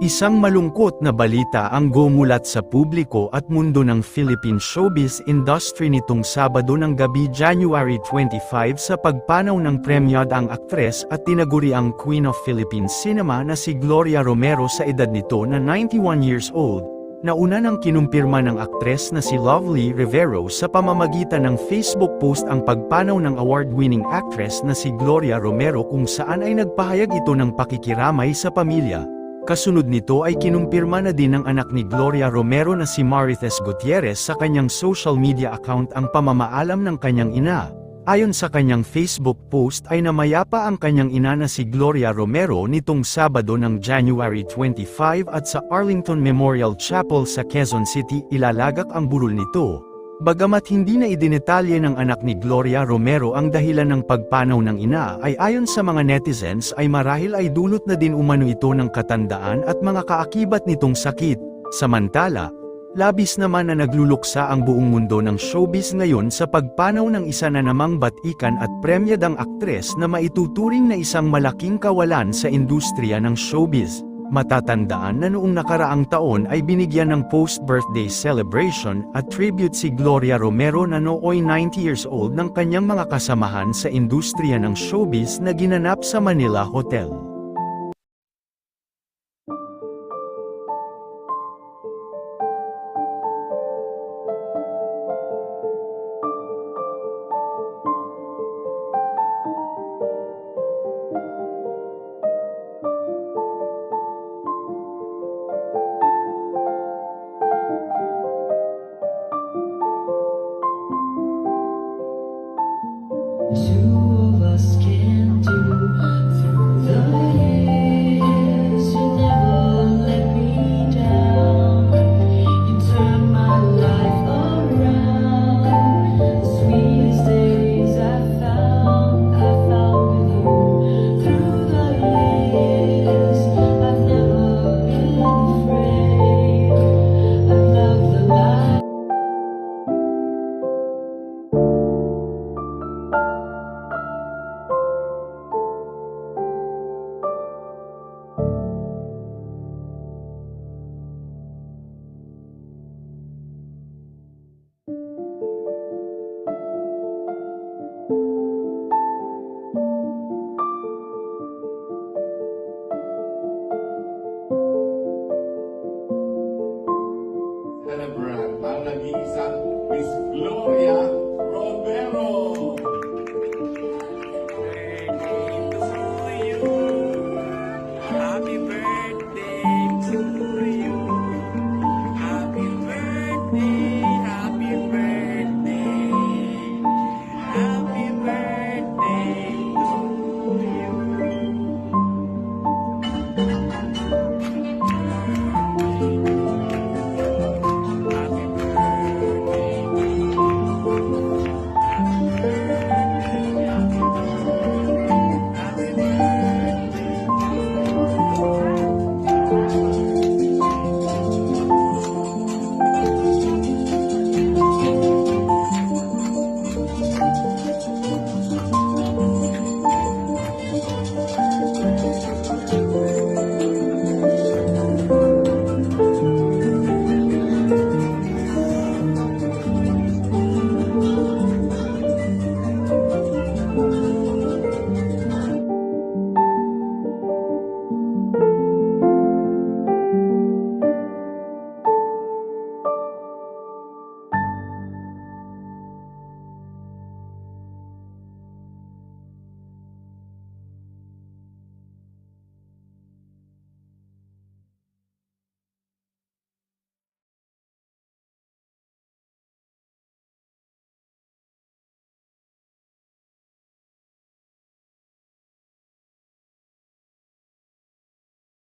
Isang malungkot na balita ang gumulat sa publiko at mundo ng Philippine showbiz industry nitong Sabado ng gabi January 25 sa pagpanaw ng premyadang aktres at tinaguriang Queen of Philippine Cinema na si Gloria Romero sa edad nito na 91 years old. Nauna nang kinumpirma ng aktres na si Lovely Rivero sa pamamagitan ng Facebook post ang pagpanaw ng award-winning actress na si Gloria Romero kung saan ay nagpahayag ito ng pakikiramay sa pamilya. Kasunod nito ay kinumpirma na din ng anak ni Gloria Romero na si Marites Gutierrez sa kanyang social media account ang pamamaalam ng kanyang ina. Ayon sa kanyang Facebook post ay namayapa ang kanyang ina na si Gloria Romero nitong Sabado ng January 25 at sa Arlington Memorial Chapel sa Quezon City ilalagak ang burol nito. Bagamat hindi na idinetalye ng anak ni Gloria Romero ang dahilan ng pagpanaw ng ina ay ayon sa mga netizens ay marahil ay dulot na din umano ito ng katandaan at mga kaakibat nitong sakit. Samantala, labis naman na nagluluksa ang buong mundo ng showbiz ngayon sa pagpanaw ng isa na namang batikan at premyadang aktres na maituturing na isang malaking kawalan sa industriya ng showbiz. Matatandaan na noong nakaraang taon ay binigyan ng post-birthday celebration at tribute si Gloria Romero na nooy 90 years old ng kanyang mga kasamahan sa industriya ng showbiz na ginanap sa Manila Hotel. The two of us can do